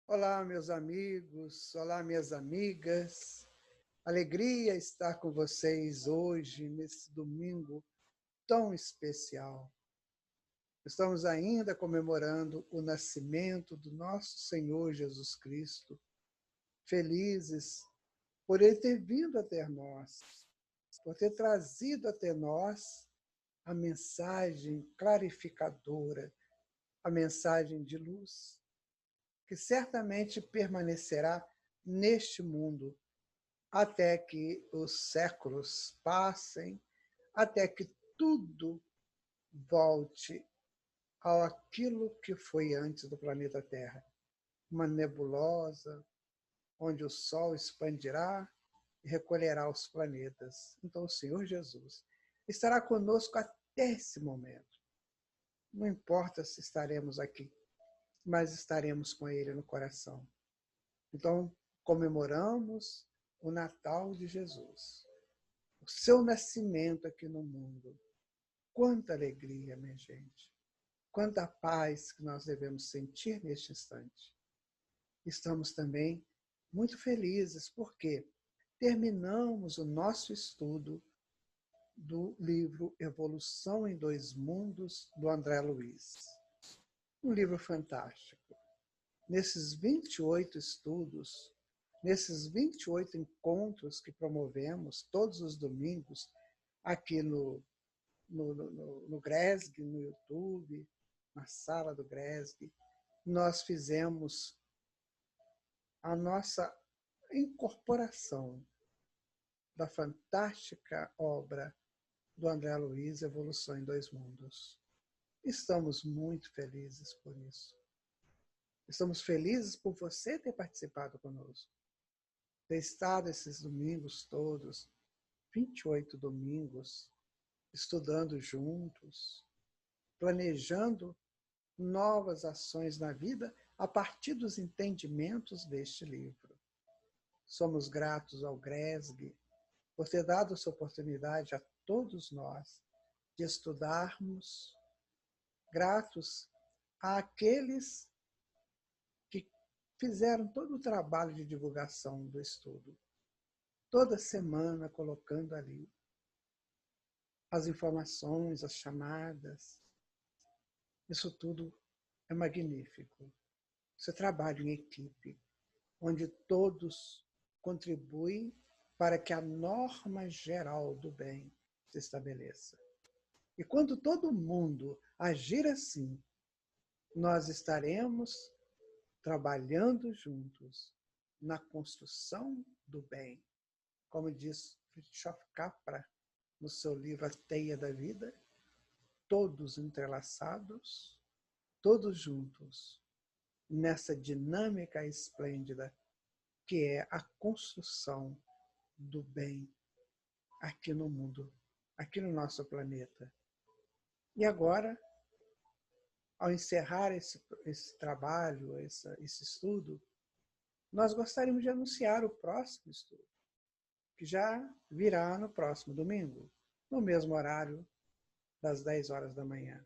Olá, meus amigos, olá, minhas amigas. Alegria estar com vocês hoje, nesse domingo tão especial. Estamos ainda comemorando o nascimento do nosso Senhor Jesus Cristo, felizes por Ele ter vindo até nós, por ter trazido até nós a mensagem clarificadora, a mensagem de luz, que certamente permanecerá neste mundo até que os séculos passem, até que tudo volte ao aquilo que foi antes do planeta Terra. Uma nebulosa, onde o Sol expandirá e recolherá os planetas. Então o Senhor Jesus estará conosco até esse momento. Não importa se estaremos aqui, mas estaremos com Ele no coração. Então, comemoramos o Natal de Jesus, o seu nascimento aqui no mundo. Quanta alegria, minha gente! Quanta paz que nós devemos sentir neste instante. Estamos também muito felizes porque terminamos o nosso estudo do livro Evolução em Dois Mundos, do André Luiz. Um livro fantástico. Nesses 28 estudos, nesses 28 encontros que promovemos todos os domingos aqui no GRESG, no YouTube, na sala do GRESG, nós fizemos a nossa incorporação da fantástica obra do André Luiz, Evolução em Dois Mundos. Estamos muito felizes por isso. Estamos felizes por você ter participado conosco, ter estado esses domingos todos, 28 domingos, estudando juntos, planejando novas ações na vida a partir dos entendimentos deste livro. Somos gratos ao GRESG por ter dado essa oportunidade a todos nós de estudarmos, gratos àqueles que fizeram todo o trabalho de divulgação do estudo, toda semana colocando ali as informações, as chamadas. Isso tudo é magnífico. Isso é trabalho em equipe, onde todos contribuem para que a norma geral do bem se estabeleça. E quando todo mundo agir assim, nós estaremos trabalhando juntos na construção do bem. Como diz Fritjof Capra no seu livro A Teia da Vida, todos entrelaçados, todos juntos, nessa dinâmica esplêndida que é a construção do bem aqui no mundo, aqui no nosso planeta. E agora, ao encerrar esse trabalho, esse estudo, nós gostaríamos de anunciar o próximo estudo, que já virá no próximo domingo, no mesmo horário das 10 horas da manhã.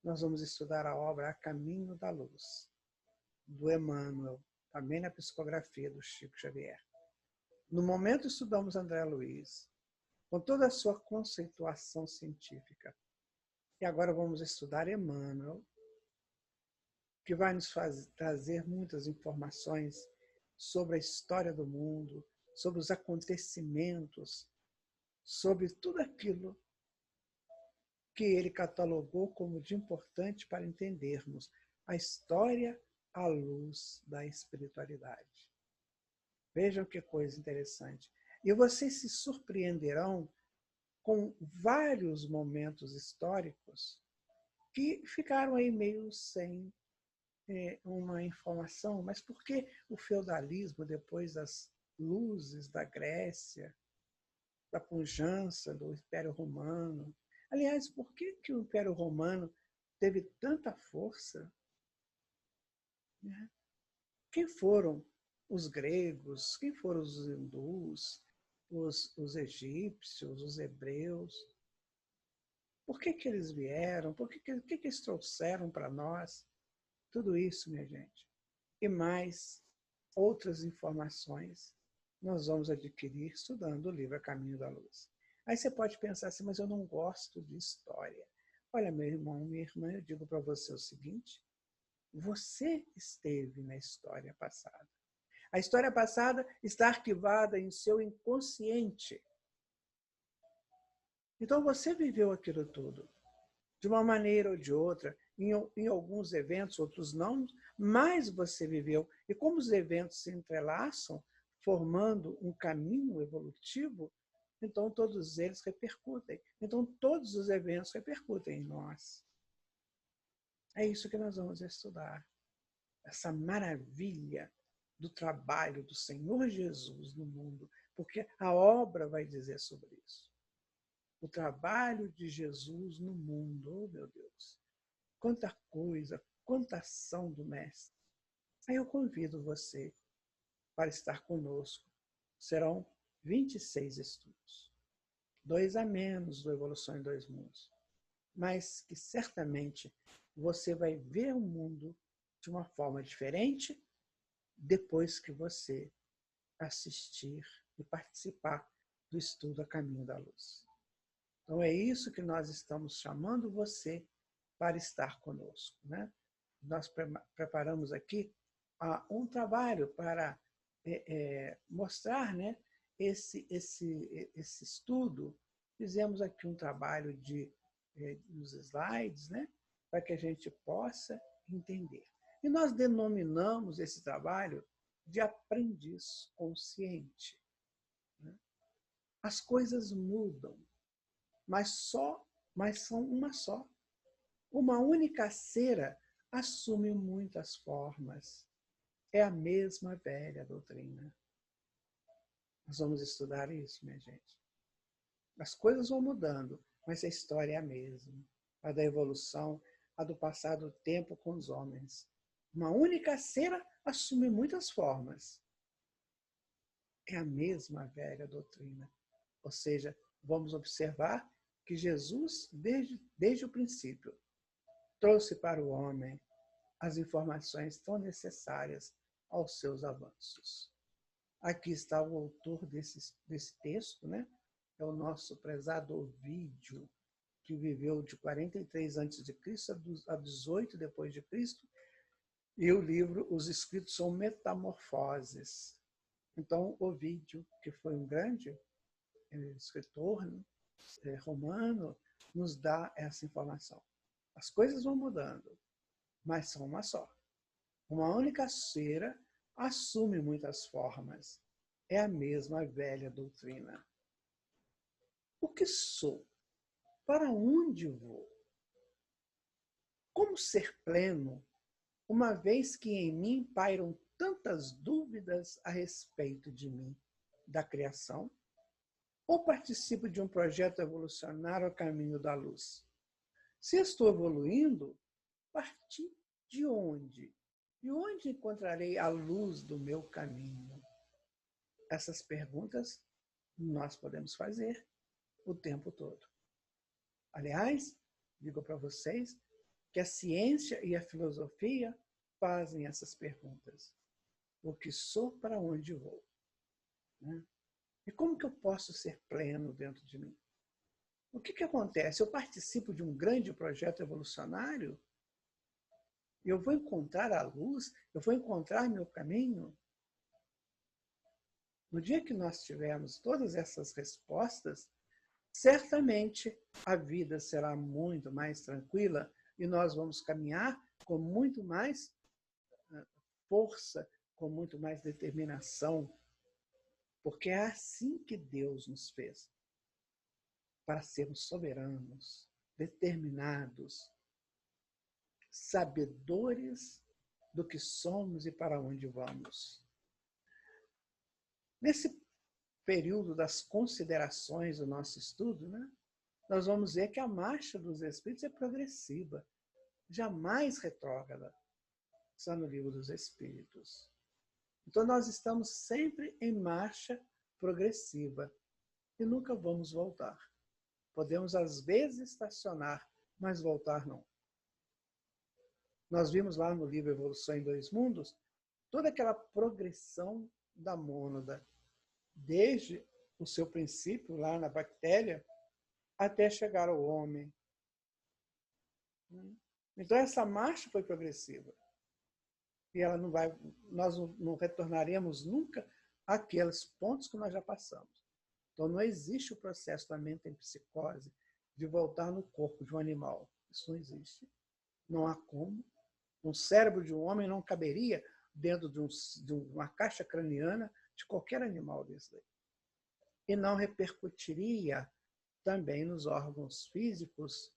Nós vamos estudar a obra A Caminho da Luz, do Emmanuel, também na psicografia do Chico Xavier. No momento estudamos André Luiz, com toda a sua conceituação científica. E agora vamos estudar Emmanuel, que vai nos trazer muitas informações sobre a história do mundo, sobre os acontecimentos, sobre tudo aquilo que ele catalogou como de importante para entendermos a história à luz da espiritualidade. Vejam que coisa interessante. E vocês se surpreenderão com vários momentos históricos que ficaram aí meio sem uma informação. Mas por que o feudalismo, depois das luzes da Grécia, da pujança do Império Romano? Aliás, por que o Império Romano teve tanta força? Quem foram os gregos? Quem foram os hindus? Os egípcios? Os hebreus? Por que eles vieram? O que eles trouxeram para nós? Tudo isso, minha gente, e mais outras informações nós vamos adquirir estudando o livro A Caminho da Luz. Aí você pode pensar assim, mas eu não gosto de história. Olha, meu irmão, minha irmã, eu digo para você o seguinte, você esteve na história passada. A história passada está arquivada em seu inconsciente. Então você viveu aquilo tudo, de uma maneira ou de outra, em alguns eventos, outros não, mas você viveu. E como os eventos se entrelaçam, formando um caminho evolutivo, então todos eles repercutem. Então todos os eventos repercutem em nós. É isso que nós vamos estudar. Essa maravilha do trabalho do Senhor Jesus no mundo, porque a obra vai dizer sobre isso. O trabalho de Jesus no mundo, oh meu Deus, quanta coisa, quanta ação do Mestre. Aí eu convido você para estar conosco. Serão 26 estudos, 2 a menos do Evolução em 2 Mundos, mas que certamente você vai ver o mundo de uma forma diferente depois que você assistir e participar do estudo A Caminho da Luz. Então, é isso que nós estamos chamando você para estar conosco, né? Nós preparamos aqui um trabalho para mostrar, né, esse estudo. Fizemos aqui um trabalho nos slides, né, para que a gente possa entender. E nós denominamos esse trabalho de aprendiz consciente. Né? As coisas mudam, mas são uma só. Uma única cera assume muitas formas. É a mesma velha doutrina. Nós vamos estudar isso, minha gente. As coisas vão mudando, mas a história é a mesma. A da evolução, a do passar do tempo com os homens. Uma única cera assume muitas formas. É a mesma velha doutrina. Ou seja, vamos observar que Jesus, desde o princípio, trouxe para o homem as informações tão necessárias aos seus avanços. Aqui está o autor desse texto, né? É o nosso prezado Ovídio, que viveu de 43 a.C. a 18 depois de Cristo, e o livro, os escritos são metamorfoses. Então, Ovídio, que foi um grande escritor, né, romano, nos dá essa informação. As coisas vão mudando, mas são uma só. Uma única cera assume muitas formas. É a mesma velha doutrina. O que sou? Para onde vou? Como ser pleno, uma vez que em mim pairam tantas dúvidas a respeito de mim, da criação? Ou participo de um projeto evolucionário ao caminho da luz? Se estou evoluindo, partir de onde? De onde encontrarei a luz do meu caminho? Essas perguntas nós podemos fazer o tempo todo. Aliás, digo para vocês que a ciência e a filosofia fazem essas perguntas. O que sou, para onde vou? Né? E como que eu posso ser pleno dentro de mim? O que acontece? Eu participo de um grande projeto evolucionário? Eu vou encontrar a luz? Eu vou encontrar meu caminho? No dia que nós tivermos todas essas respostas, certamente a vida será muito mais tranquila e nós vamos caminhar com muito mais força, com muito mais determinação, porque é assim que Deus nos fez, para sermos soberanos, determinados, sabedores do que somos e para onde vamos. Nesse período das considerações do nosso estudo, né, nós vamos ver que a marcha dos Espíritos é progressiva, jamais retrógrada. Está no Livro dos Espíritos. Então, nós estamos sempre em marcha progressiva e nunca vamos voltar. Podemos, às vezes, estacionar, mas voltar não. Nós vimos lá no livro Evolução em 2 Mundos toda aquela progressão da mônada, desde o seu princípio, lá na bactéria, até chegar ao homem. Então, essa marcha foi progressiva. E ela não vai, nós não retornaremos nunca àqueles pontos que nós já passamos. Então, não existe o processo da mente em psicose de voltar no corpo de um animal. Isso não existe. Não há como. Um cérebro de um homem não caberia dentro de uma caixa craniana de qualquer animal desse daí. E não repercutiria também nos órgãos físicos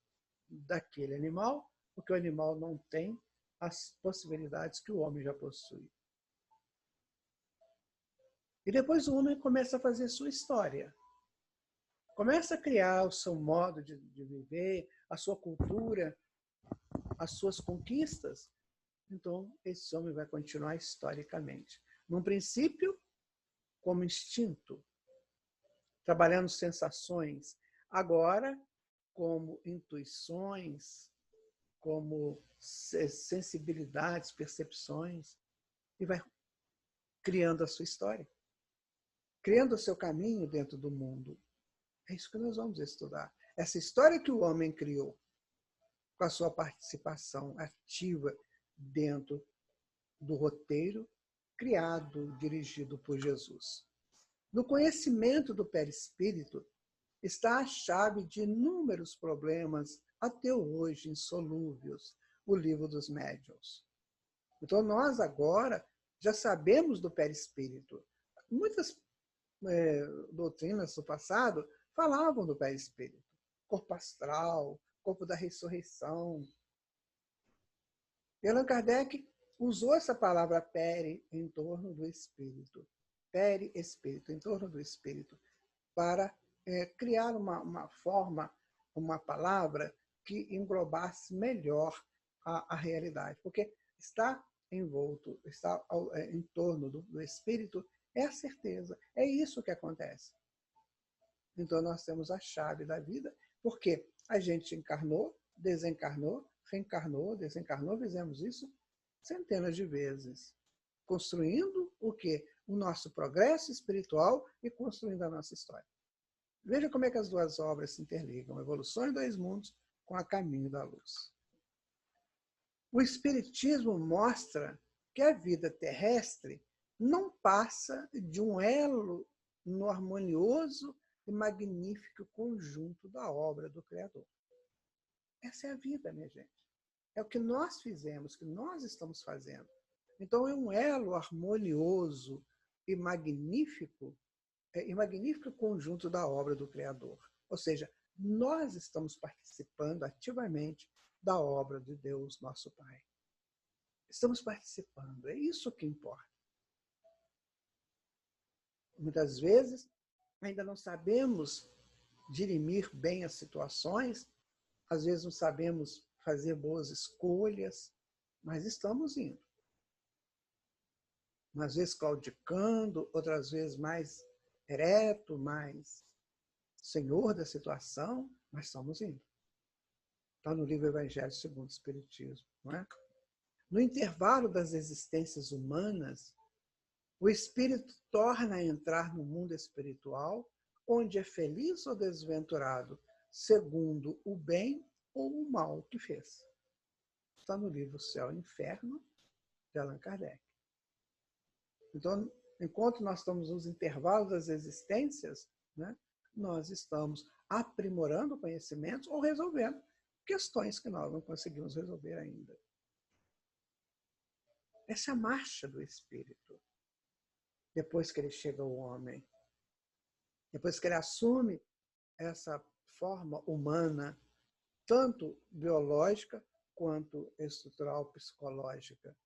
daquele animal, porque o animal não tem as possibilidades que o homem já possui. E depois o homem começa a fazer sua história. Começa a criar o seu modo de viver, a sua cultura, as suas conquistas. Então, esse homem vai continuar historicamente. Num princípio, como instinto, trabalhando sensações. Agora, como intuições, como sensibilidades, percepções, e vai criando a sua história, criando o seu caminho dentro do mundo. É isso que nós vamos estudar. Essa história que o homem criou, com a sua participação ativa dentro do roteiro criado, dirigido por Jesus. No conhecimento do perispírito está a chave de inúmeros problemas, até hoje insolúveis, o livro dos médiuns. Então, nós agora já sabemos do perispírito. Muitas doutrinas do passado falavam do perispírito. Corpo astral, corpo da ressurreição. E Allan Kardec usou essa palavra peri em torno do espírito. Peri-espírito, em torno do espírito, para criar uma forma, uma palavra que englobasse melhor a realidade. Porque está envolto, está em torno do espírito, é a certeza. É isso que acontece. Então, nós temos a chave da vida, porque a gente encarnou, desencarnou, reencarnou, desencarnou, fizemos isso centenas de vezes. Construindo o quê? O nosso progresso espiritual e construindo a nossa história. Veja como é que as duas obras se interligam. Evolução em Dois Mundos com A Caminho da Luz. O Espiritismo mostra que a vida terrestre não passa de um elo no harmonioso e magnífico conjunto da obra do Criador. Essa é a vida, minha gente. É o que nós fizemos, que nós estamos fazendo. Então, é um elo harmonioso e magnífico conjunto da obra do Criador. Ou seja, nós estamos participando ativamente da obra de Deus, nosso Pai. Estamos participando, é isso que importa. Muitas vezes, ainda não sabemos dirimir bem as situações, às vezes não sabemos fazer boas escolhas, mas estamos indo. Umas vezes claudicando, outras vezes mais ereto, mais senhor da situação, mas estamos indo. Está no livro Evangelho segundo o Espiritismo, não é? No intervalo das existências humanas, o espírito torna a entrar no mundo espiritual, onde é feliz ou desventurado, segundo o bem ou o mal que fez. Está no livro Céu e Inferno, de Allan Kardec. Então, enquanto nós estamos nos intervalos das existências, né, nós estamos aprimorando conhecimentos ou resolvendo questões que nós não conseguimos resolver ainda. Essa é a marcha do espírito. Depois que ele chega ao homem, depois que ele assume essa forma humana, tanto biológica quanto estrutural psicológica.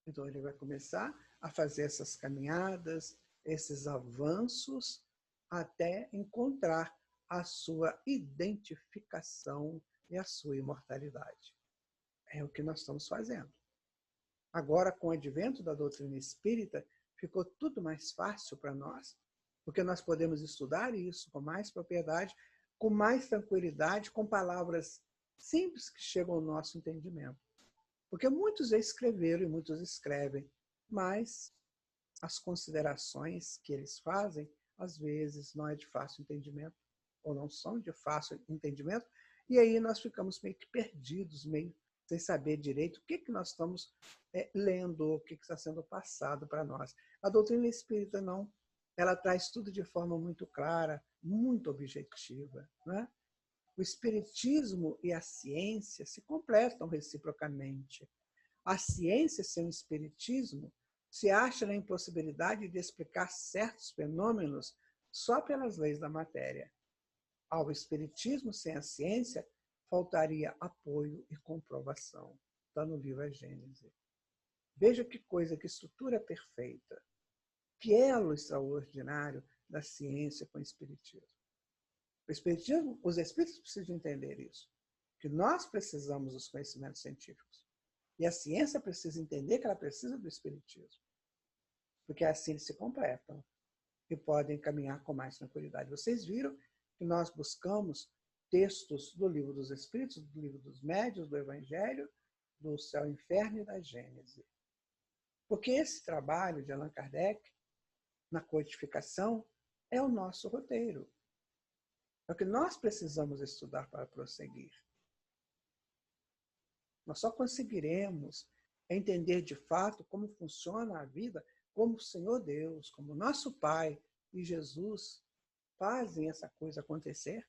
Então, ele vai começar a fazer essas caminhadas, esses avanços, até encontrar a sua identificação e a sua imortalidade. É o que nós estamos fazendo. Agora, com o advento da doutrina espírita, ficou tudo mais fácil para nós, porque nós podemos estudar isso com mais propriedade, com mais tranquilidade, com palavras simples que chegam ao nosso entendimento. Porque muitos já escreveram e muitos escrevem, mas as considerações que eles fazem, às vezes, não é de fácil entendimento, ou não são de fácil entendimento, e aí nós ficamos meio que perdidos, meio sem saber direito o que nós estamos lendo, o que está sendo passado para nós. A doutrina espírita não, ela traz tudo de forma muito clara, muito objetiva, né? O espiritismo e a ciência se completam reciprocamente. A ciência, sem o espiritismo, se acha na impossibilidade de explicar certos fenômenos só pelas leis da matéria. Ao espiritismo, sem a ciência, faltaria apoio e comprovação. Está no livro A Gênese. Veja que coisa, que estrutura perfeita. Que elo extraordinário da ciência com o espiritismo. O espiritismo, os espíritos precisam entender isso, que nós precisamos dos conhecimentos científicos. E a ciência precisa entender que ela precisa do espiritismo, porque assim eles se completam e podem caminhar com mais tranquilidade. Vocês viram que nós buscamos textos do Livro dos Espíritos, do Livro dos Médiuns, do Evangelho, do Céu e Inferno e da Gênese. Porque esse trabalho de Allan Kardec, na codificação, é o nosso roteiro. É o que nós precisamos estudar para prosseguir. Nós só conseguiremos entender de fato como funciona a vida, como o Senhor Deus, como nosso Pai e Jesus fazem essa coisa acontecer,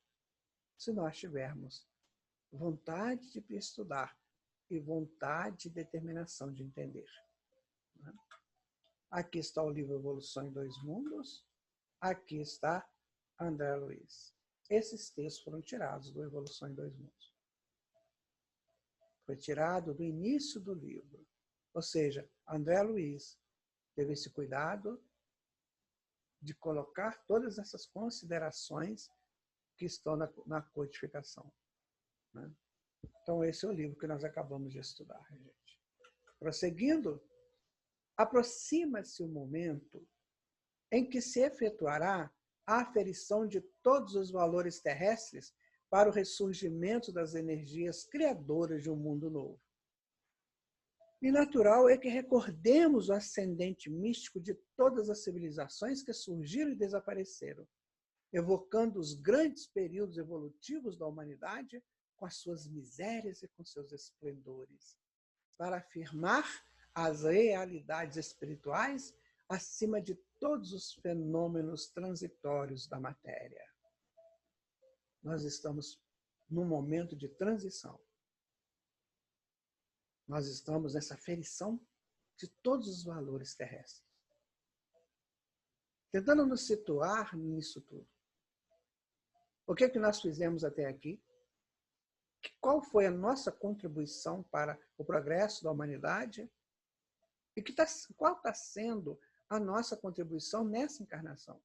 se nós tivermos vontade de estudar e vontade e determinação de entender. Aqui está o livro Evolução em Dois Mundos, aqui está André Luiz. Esses textos foram tirados do Evolução em Dois Mundos. Foi tirado do início do livro. Ou seja, André Luiz teve esse cuidado de colocar todas essas considerações que estão na codificação. Né? Então, esse é o livro que nós acabamos de estudar, gente. Prosseguindo, aproxima-se o momento em que se efetuará a aferição de todos os valores terrestres para o ressurgimento das energias criadoras de um mundo novo. E natural é que recordemos o ascendente místico de todas as civilizações que surgiram e desapareceram, evocando os grandes períodos evolutivos da humanidade com as suas misérias e com seus esplendores, para afirmar as realidades espirituais acima de todos os fenômenos transitórios da matéria. Nós estamos num momento de transição. Nós estamos nessa aferição de todos os valores terrestres. Tentando nos situar nisso tudo. O que nós fizemos até aqui? Qual foi a nossa contribuição para o progresso da humanidade? E qual está sendo a nossa contribuição nessa encarnação?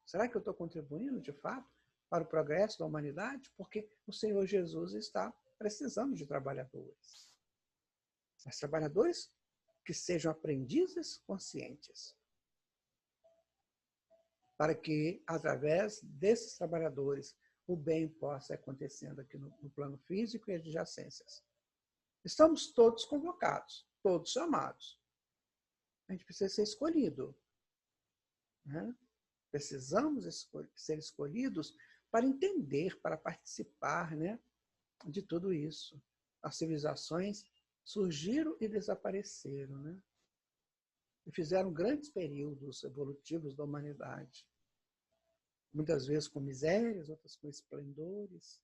Será que eu estou contribuindo, de fato, para o progresso da humanidade? Porque o Senhor Jesus está precisando de trabalhadores. Mas trabalhadores que sejam aprendizes conscientes. Para que, através desses trabalhadores, o bem possa ir acontecendo aqui no plano físico e adjacências. Estamos todos convocados, todos chamados. A gente precisa ser escolhido. Né? Precisamos ser escolhidos para entender, para participar, né, de tudo isso. As civilizações surgiram e desapareceram, né? E fizeram grandes períodos evolutivos da humanidade. Muitas vezes com misérias, outras com esplendores.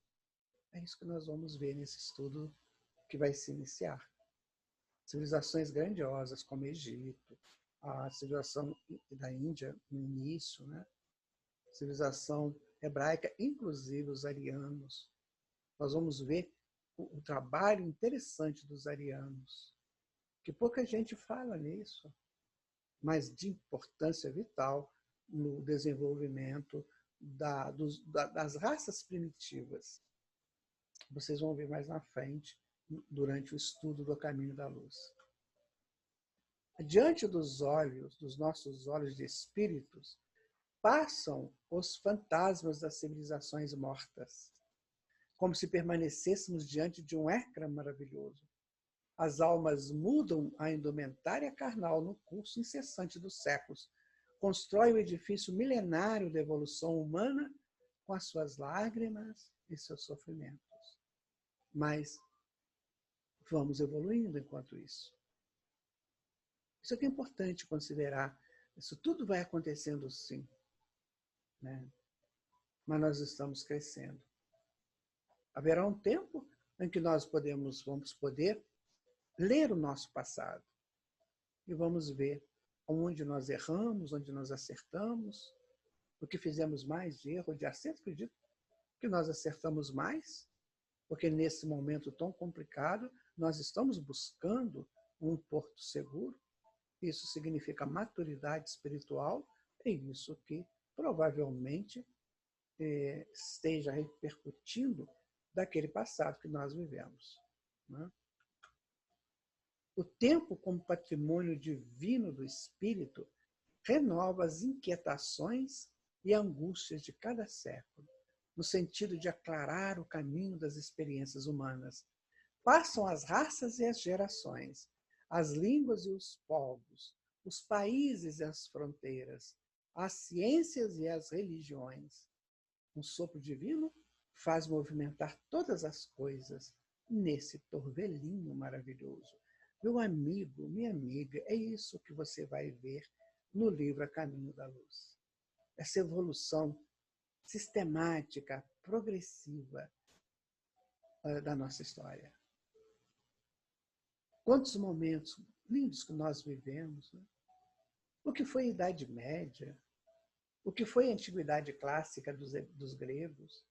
É isso que nós vamos ver nesse estudo que vai se iniciar. Civilizações grandiosas como Egito, a civilização da Índia no início, né? Civilização hebraica, inclusive os arianos. Nós vamos ver o trabalho interessante dos arianos, que pouca gente fala nisso, mas de importância vital no desenvolvimento das raças primitivas. Vocês vão ver mais na frente, durante o estudo do Caminho da Luz. Diante dos olhos, dos nossos olhos de espíritos, passam os fantasmas das civilizações mortas, como se permanecêssemos diante de um ecrã maravilhoso. As almas mudam a indumentária carnal no curso incessante dos séculos. Constrói o edifício milenário da evolução humana com as suas lágrimas e seus sofrimentos. Mas vamos evoluindo enquanto isso. Isso aqui é importante considerar. Isso tudo vai acontecendo sim, né? Mas nós estamos crescendo. Haverá um tempo em que nós vamos poder ler o nosso passado e vamos ver onde nós erramos, onde nós acertamos, o que fizemos mais de erro, de acerto. Acredito que nós acertamos mais, porque nesse momento tão complicado nós estamos buscando um porto seguro. Isso significa maturidade espiritual, é isso que provavelmente esteja repercutindo daquele passado que nós vivemos, né? O tempo, como patrimônio divino do espírito, renova as inquietações e angústias de cada século, no sentido de aclarar o caminho das experiências humanas. Passam as raças e as gerações, as línguas e os povos, os países e as fronteiras, as ciências e as religiões. Um sopro divino faz movimentar todas as coisas nesse torvelinho maravilhoso. Meu amigo, minha amiga, é isso que você vai ver no livro A Caminho da Luz. Essa evolução sistemática, progressiva da nossa história. Quantos momentos lindos que nós vivemos, né? O que foi a Idade Média? O que foi a Antiguidade Clássica dos gregos?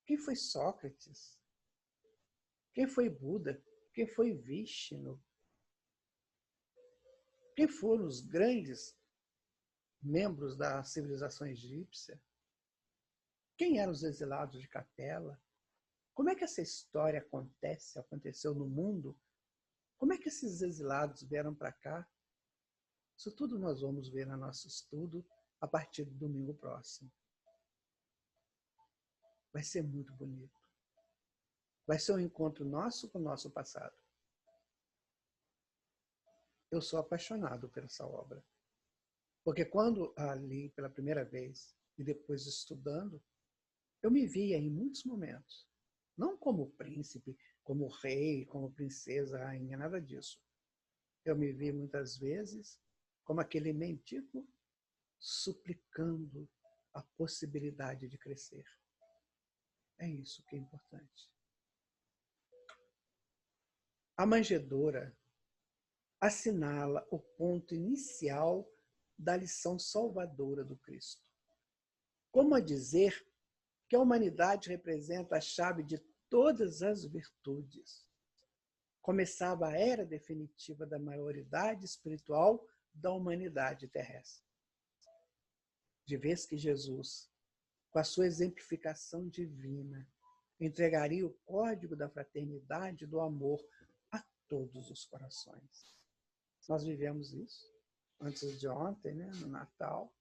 Quem foi Sócrates? Quem foi Buda? Quem foi Vishnu? Quem foram os grandes membros da civilização egípcia? Quem eram os exilados de Capela? Como é que essa história aconteceu no mundo? Como é que esses exilados vieram para cá? Isso tudo nós vamos ver no nosso estudo a partir do domingo próximo. Vai ser muito bonito. Vai ser um encontro nosso com o nosso passado. Eu sou apaixonado por essa obra. Porque quando a li pela primeira vez e depois estudando, eu me via em muitos momentos. Não como príncipe, como rei, como princesa, rainha, nada disso. Eu me vi muitas vezes como aquele mendigo suplicando a possibilidade de crescer. É isso que é importante. A manjedoura assinala o ponto inicial da lição salvadora do Cristo. Como a dizer que a humanidade representa a chave de todas as virtudes. Começava a era definitiva da maioridade espiritual da humanidade terrestre. De vez que Jesus, com a sua exemplificação divina, entregaria o código da fraternidade e do amor a todos os corações. Nós vivemos isso antes de ontem, né, no Natal,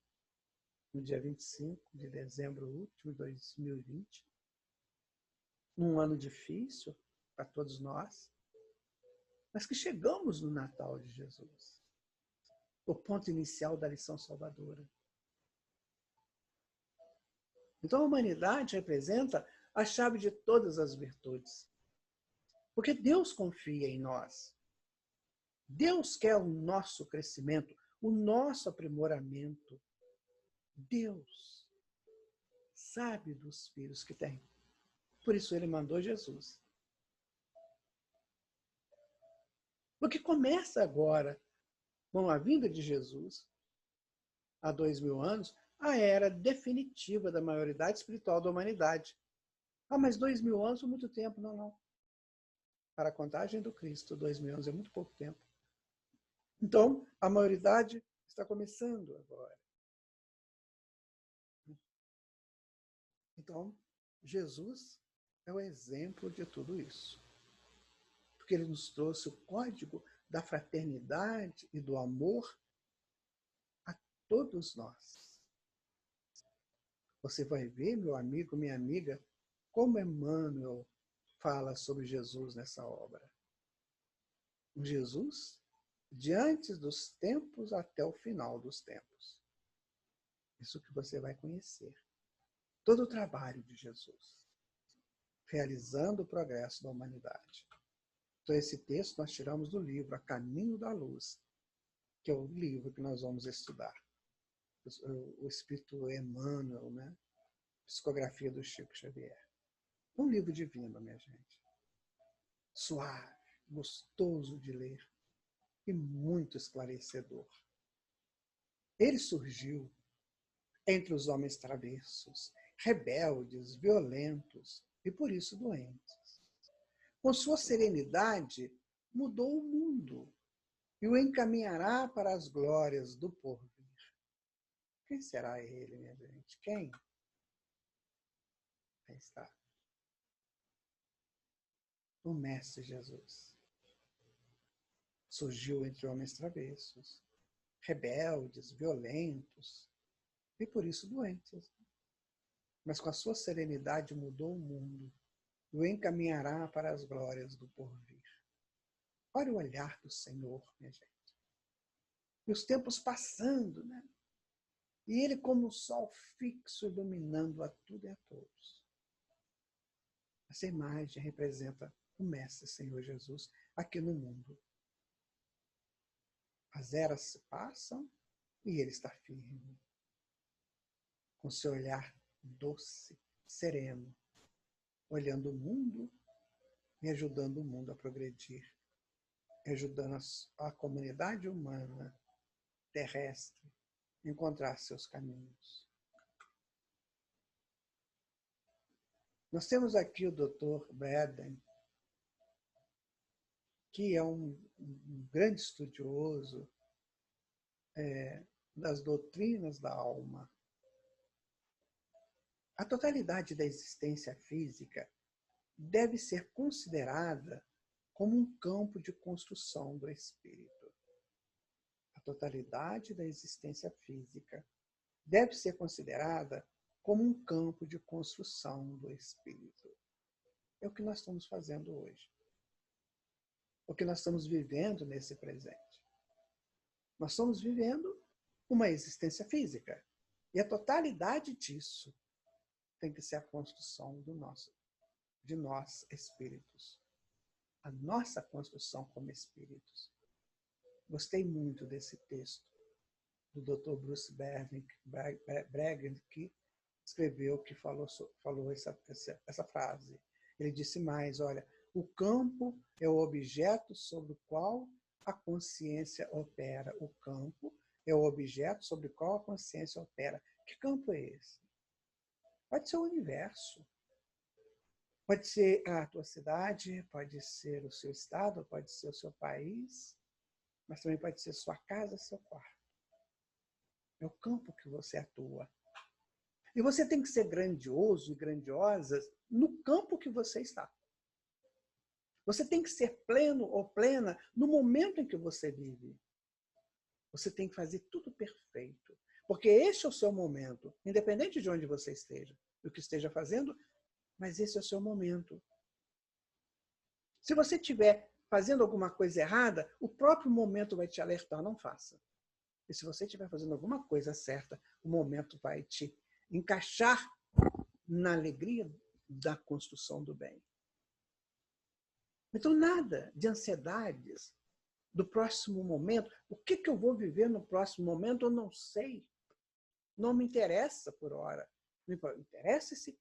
no dia 25 de dezembro último de 2020, num ano difícil para todos nós, mas que chegamos no Natal de Jesus, o ponto inicial da lição salvadora. Então a humanidade representa a chave de todas as virtudes, porque Deus confia em nós. Deus quer o nosso crescimento, o nosso aprimoramento. Deus sabe dos filhos que tem. Por isso ele mandou Jesus. Porque começa agora, com a vinda de Jesus, há 2000 anos, a era definitiva da maioridade espiritual da humanidade. Ah, mas 2000 anos é muito tempo. Não, não. Para a contagem do Cristo, 2000 anos é muito pouco tempo. Então, a maioridade está começando agora. Então, Jesus é o exemplo de tudo isso. Porque ele nos trouxe o código da fraternidade e do amor a todos nós. Você vai ver, meu amigo, minha amiga, como Emmanuel fala sobre Jesus nessa obra. Um Jesus de antes dos tempos até o final dos tempos. Isso que você vai conhecer. Todo o trabalho de Jesus, realizando o progresso da humanidade. Então, esse texto nós tiramos do livro A Caminho da Luz, que é o livro que nós vamos estudar. O Espírito Emmanuel, né? Psicografia do Chico Xavier. Um livro divino, minha gente. Suave, gostoso de ler e muito esclarecedor. Ele surgiu entre os homens travessos, rebeldes, violentos e por isso doentes. Com sua serenidade, mudou o mundo e o encaminhará para as glórias do porvir. Quem será ele, minha gente? Quem? Aí está. O Mestre Jesus. Surgiu entre homens travessos, rebeldes, violentos e por isso doentes. Mas com a sua serenidade mudou o mundo e o encaminhará para as glórias do porvir. Olha o olhar do Senhor, minha gente. E os tempos passando, né? E ele como um sol fixo iluminando a tudo e a todos. Essa imagem representa o Mestre Senhor Jesus aqui no mundo. As eras se passam e ele está firme, com seu olhar doce, sereno, olhando o mundo e ajudando o mundo a progredir, ajudando a comunidade humana terrestre a encontrar seus caminhos. Nós temos aqui o Dr. Braden, que é um grande estudioso das doutrinas da alma. A totalidade da existência física deve ser considerada como um campo de construção do espírito. A totalidade da existência física deve ser considerada como um campo de construção do espírito. É o que nós estamos fazendo hoje. O que nós estamos vivendo nesse presente. Nós estamos vivendo uma existência física. E a totalidade disso tem que ser a construção de nós, espíritos. A nossa construção como espíritos. Gostei muito desse texto do Dr. Bruce Bregan, que escreveu, que falou essa frase. Ele disse mais, olha, o campo é o objeto sobre o qual a consciência opera. O campo é o objeto sobre o qual a consciência opera. Que campo é esse? Pode ser o universo. Pode ser a tua cidade, pode ser o seu estado, pode ser o seu país, mas também pode ser sua casa, seu quarto. É o campo que você atua. E você tem que ser grandioso e grandiosa no campo que você está. Você tem que ser pleno ou plena no momento em que você vive. Você tem que fazer tudo perfeito. Porque este é o seu momento, independente de onde você esteja, o que esteja fazendo, mas esse é o seu momento. Se você estiver fazendo alguma coisa errada, o próprio momento vai te alertar, não faça. E se você estiver fazendo alguma coisa certa, o momento vai te encaixar na alegria da construção do bem. Então, nada de ansiedades do próximo momento. O que eu vou viver no próximo momento, eu não sei. Não me interessa por hora. Me interessa esse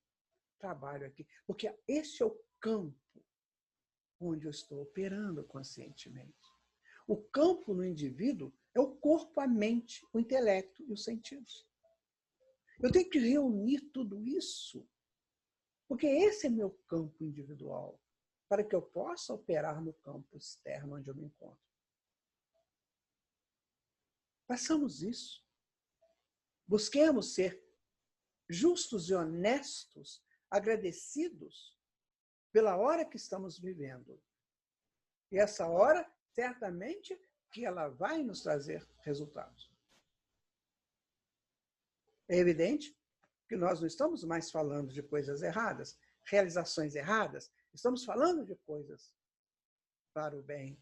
trabalho aqui. Porque esse é o campo onde eu estou operando conscientemente. O campo no indivíduo é o corpo, a mente, o intelecto e os sentidos. Eu tenho que reunir tudo isso, porque esse é meu campo individual, para que eu possa operar no campo externo onde eu me encontro. Façamos isso. Busquemos ser justos e honestos, agradecidos pela hora que estamos vivendo. E essa hora, certamente, que ela vai nos trazer resultados. É evidente que nós não estamos mais falando de coisas erradas, realizações erradas, estamos falando de coisas para o bem.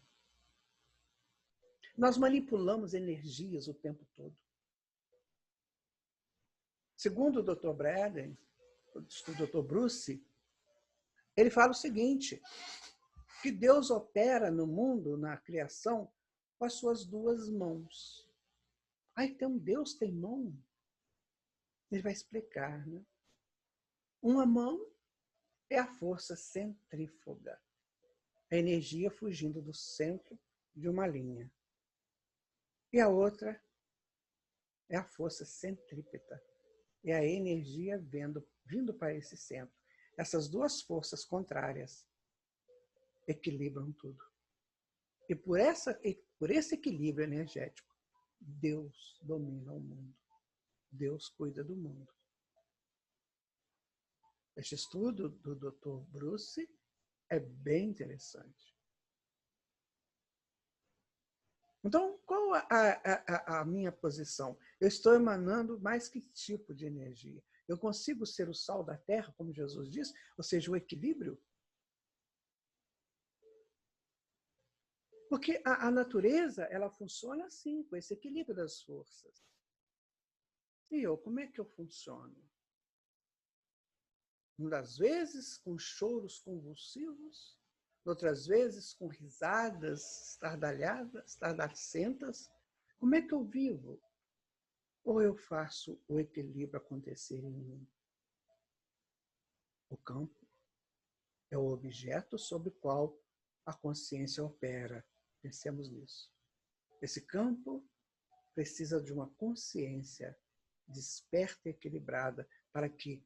Nós manipulamos energias o tempo todo. Segundo o Dr. Braden, o Dr. Bruce, ele fala o seguinte, que Deus opera no mundo, na criação, com as suas duas mãos. Ah, então Deus tem mão? Ele vai explicar, né? Uma mão é a força centrífuga, a energia fugindo do centro de uma linha. E a outra é a força centrípeta, é a energia vindo para esse centro. Essas duas forças contrárias equilibram tudo. E por esse equilíbrio energético, Deus domina o mundo. Deus cuida do mundo. Este estudo do Dr. Bruce é bem interessante. Então, qual a minha posição? Eu estou emanando mais que tipo de energia? Eu consigo ser o sal da terra, como Jesus diz, ou seja, o equilíbrio? Porque a natureza, ela funciona assim, com esse equilíbrio das forças. E eu, como é que eu funciono? Muitas vezes com choros convulsivos, outras vezes com risadas estardacentas. Como é que eu vivo? Ou eu faço o equilíbrio acontecer em mim? O campo é o objeto sobre o qual a consciência opera. Pensemos nisso. Esse campo precisa de uma consciência desperta e equilibrada para que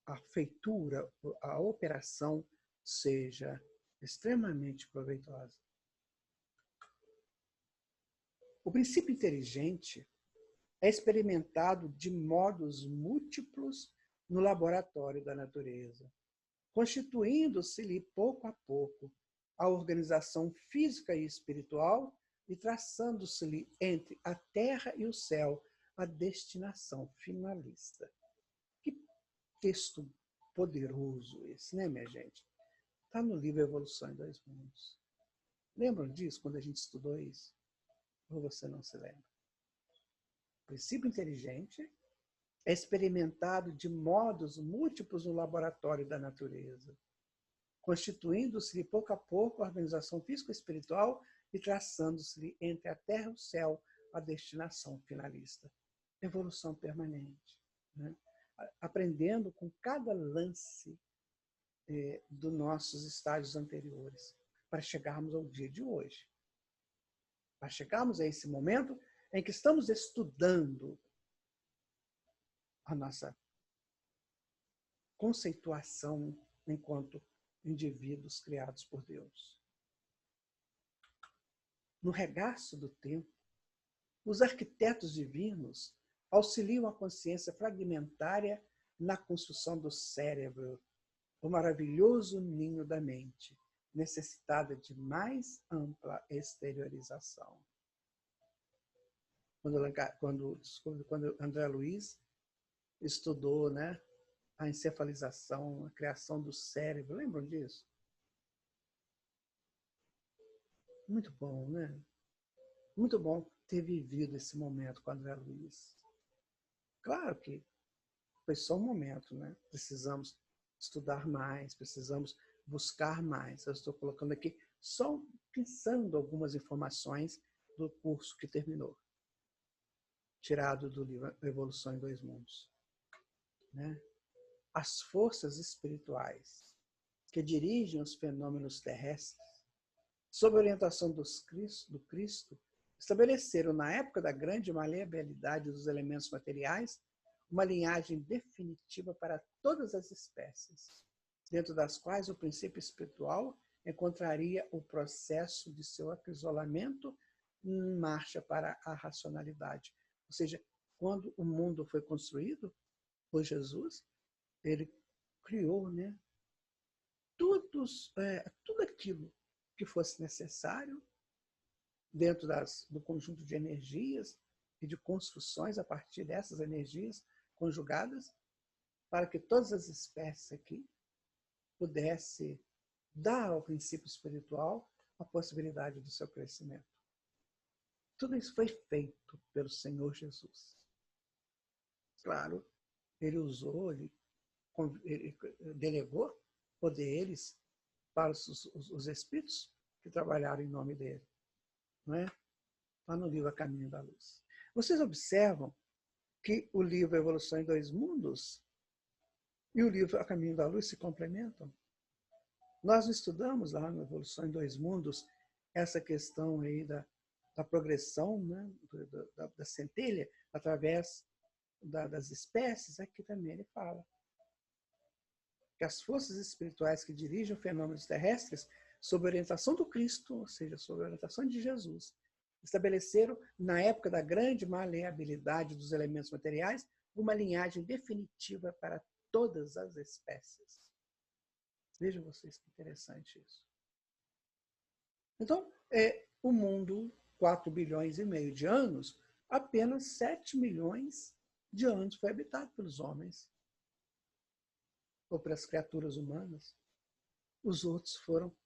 a feitura, a operação seja extremamente proveitosa. O princípio inteligente é experimentado de modos múltiplos no laboratório da natureza, constituindo-se-lhe pouco a pouco a organização física e espiritual e traçando-se-lhe entre a terra e o céu a destinação finalista. Que texto poderoso esse, né, minha gente? Está no livro Evolução em Dois Mundos. Lembram disso quando a gente estudou isso? Ou você não se lembra? O princípio inteligente é experimentado de modos múltiplos no laboratório da natureza, constituindo-se pouco a pouco a organização físico-espiritual e traçando-se entre a terra e o céu a destinação finalista. Evolução permanente, né? Aprendendo com cada lance dos nossos estágios anteriores, para chegarmos ao dia de hoje. Para chegarmos a esse momento em que estamos estudando a nossa conceituação enquanto indivíduos criados por Deus. No regaço do tempo, os arquitetos divinos auxiliam a consciência fragmentária na construção do cérebro, o maravilhoso ninho da mente, necessitada de mais ampla exteriorização. Quando André Luiz estudou, né, a encefalização, a criação do cérebro, lembram disso? Muito bom, né? Muito bom ter vivido esse momento com André Luiz. Claro que foi só um momento, né? Precisamos estudar mais, precisamos buscar mais. Eu estou colocando aqui só pensando algumas informações do curso que terminou, tirado do livro Evolução em Dois Mundos. Né? As forças espirituais que dirigem os fenômenos terrestres, sob a orientação do Cristo, estabeleceram, na época da grande maleabilidade dos elementos materiais, uma linhagem definitiva para todas as espécies, dentro das quais o princípio espiritual encontraria o processo de seu acrisolamento em marcha para a racionalidade. Ou seja, quando o mundo foi construído por Jesus, ele criou, né, tudo aquilo que fosse necessário dentro do conjunto de energias e de construções a partir dessas energias conjugadas, para que todas as espécies aqui pudessem dar ao princípio espiritual a possibilidade do seu crescimento. Tudo isso foi feito pelo Senhor Jesus. Claro, ele usou, ele delegou poderes para os espíritos que trabalharam em nome dele. Não é? Lá no livro A Caminho da Luz. Vocês observam que o livro Evolução em Dois Mundos e o livro A Caminho da Luz se complementam. Nós estudamos lá no Evolução em Dois Mundos essa questão aí da progressão, né, da centelha através das espécies. Aqui também ele fala que as forças espirituais que dirigem os fenômenos terrestres, sob a orientação do Cristo, ou seja, sob a orientação de Jesus, estabeleceram, na época da grande maleabilidade dos elementos materiais, uma linhagem definitiva para todas as espécies. Vejam vocês que interessante isso. Então, o mundo, 4 bilhões e meio de anos, apenas 7 milhões de anos foi habitado pelos homens ou pelas criaturas humanas. Os outros foram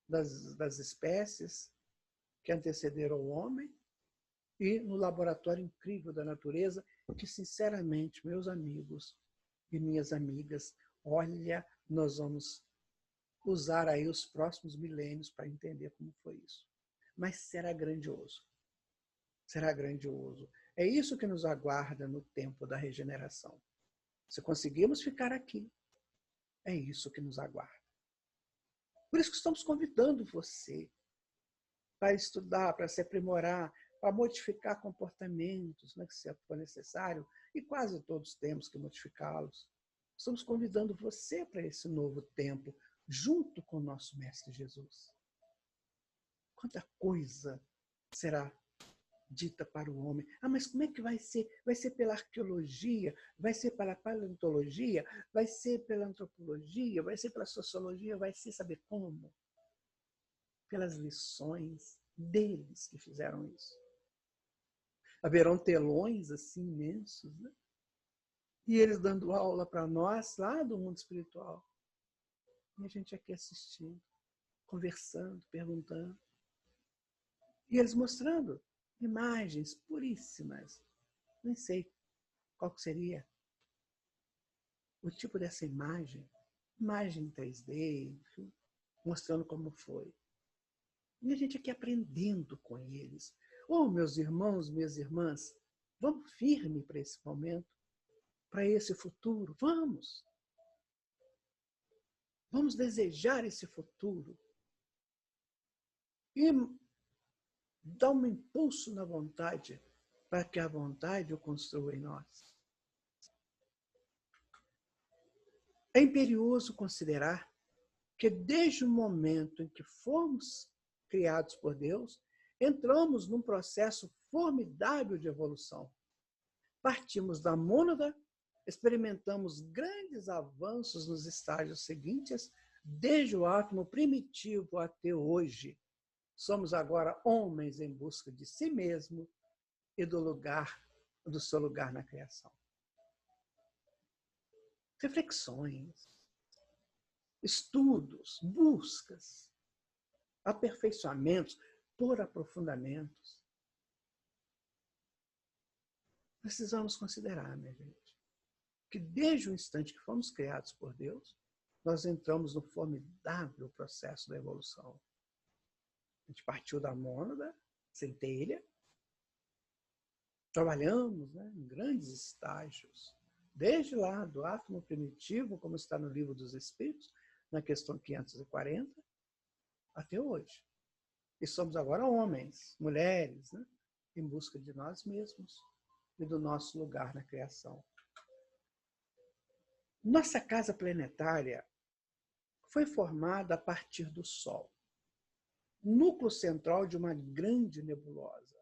das espécies que antecederam o homem e no laboratório incrível da natureza, que, sinceramente, meus amigos e minhas amigas, olha, nós vamos usar aí os próximos milênios para entender como foi isso. Mas será grandioso. Será grandioso. É isso que nos aguarda no tempo da regeneração. Se conseguirmos ficar aqui, é isso que nos aguarda. Por isso que estamos convidando você para estudar, para se aprimorar, para modificar comportamentos, né, que se for necessário, e quase todos temos que modificá-los. Estamos convidando você para esse novo tempo, junto com o nosso Mestre Jesus. Quanta coisa será dita para o homem. Mas como é que vai ser? Vai ser pela arqueologia? Vai ser pela paleontologia? Vai ser pela antropologia? Vai ser pela sociologia? Vai ser saber como? Pelas lições deles que fizeram isso. Haverão telões assim imensos, né? E eles dando aula para nós lá do mundo espiritual. E a gente aqui assistindo, conversando, perguntando. E eles mostrando imagens puríssimas. Nem sei qual seria o tipo dessa imagem. Imagem 3D, enfim, mostrando como foi. E a gente aqui aprendendo com eles. Oh, meus irmãos, minhas irmãs, vamos firme para esse momento, para esse futuro. Vamos! Vamos desejar esse futuro. E dar um impulso na vontade, para que a vontade o construa em nós. É imperioso considerar que desde o momento em que fomos criados por Deus, entramos num processo formidável de evolução. Partimos da mônada, experimentamos grandes avanços nos estágios seguintes, desde o átomo primitivo até hoje. Somos agora homens em busca de si mesmo e do seu lugar na criação. Reflexões, estudos, buscas, aperfeiçoamentos, por aprofundamentos. Precisamos considerar, minha gente, que desde o instante que fomos criados por Deus, nós entramos no formidável processo da evolução. A gente partiu da mônada, centelha, trabalhamos, né, em grandes estágios, desde lá do átomo primitivo, como está no Livro dos Espíritos, na questão 540, até hoje. E somos agora homens, mulheres, né, em busca de nós mesmos e do nosso lugar na criação. Nossa casa planetária foi formada a partir do Sol, núcleo central de uma grande nebulosa.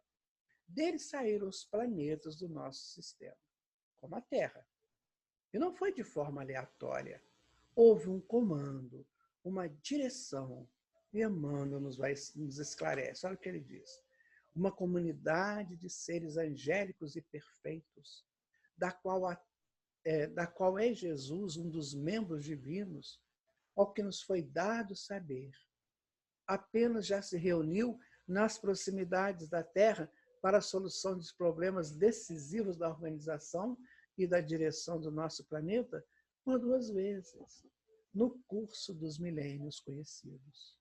Dele saíram os planetas do nosso sistema, como a Terra. E não foi de forma aleatória. Houve um comando, uma direção. E Emmanuel nos esclarece. Olha o que ele diz. Uma comunidade de seres angélicos e perfeitos, da qual é Jesus um dos membros divinos, ao que nos foi dado saber. Apenas já se reuniu nas proximidades da Terra para a solução dos problemas decisivos da organização e da direção do nosso planeta por 2 vezes, no curso dos milênios conhecidos.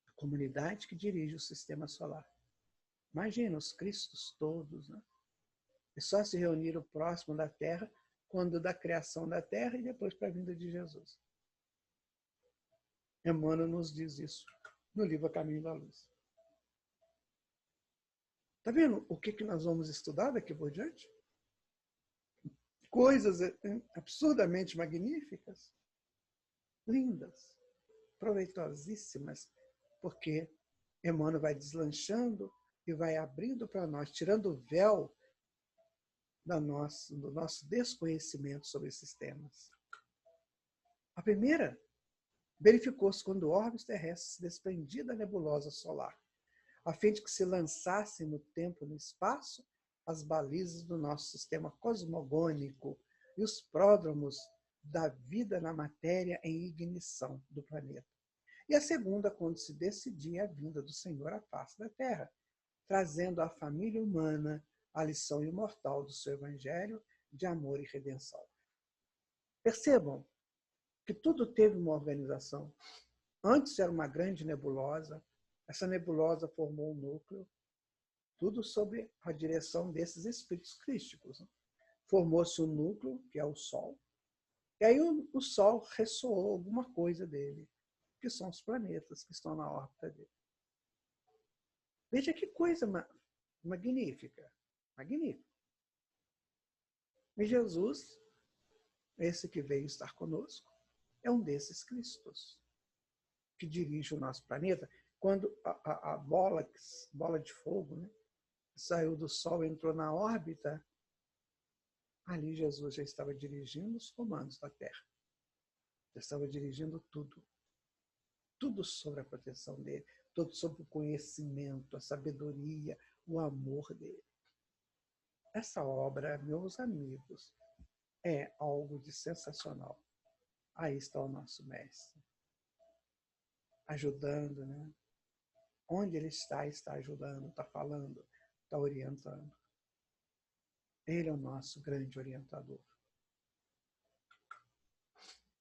A comunidade que dirige o sistema solar. Imagina os cristos todos, né? E só se reuniram próximo da Terra quando da criação da Terra e depois para a vinda de Jesus. Emmanuel nos diz isso no livro A Caminho da Luz. Está vendo o que nós vamos estudar daqui por diante? Coisas absurdamente magníficas, lindas, proveitosíssimas, porque Emmanuel vai deslanchando e vai abrindo para nós, tirando o véu do nosso desconhecimento sobre esses temas. A primeira verificou-se quando orbes terrestres se desprendiam da nebulosa solar, a fim de que se lançassem no tempo e no espaço as balizas do nosso sistema cosmogônico e os pródromos da vida na matéria em ignição do planeta. E a segunda, quando se decidia a vinda do Senhor à face da Terra, trazendo à família humana a lição imortal do seu Evangelho de amor e redenção. Percebam que tudo teve uma organização. Antes era uma grande nebulosa, essa nebulosa formou um núcleo, tudo sob a direção desses espíritos crísticos. Formou-se um núcleo, que é o Sol, e aí o Sol ressoou alguma coisa dele, que são os planetas que estão na órbita dele. Veja que coisa magnífica. Magnífico. E Jesus, esse que veio estar conosco, é um desses Cristos que dirige o nosso planeta. Quando a bola de fogo, né, saiu do Sol e entrou na órbita, ali Jesus já estava dirigindo os comandos da Terra. Já estava dirigindo tudo. Tudo sobre a proteção dele, tudo sobre o conhecimento, a sabedoria, o amor dele. Essa obra, meus amigos, é algo de sensacional. Aí está o nosso mestre, ajudando, né? Onde ele está ajudando, está falando, está orientando. Ele é o nosso grande orientador.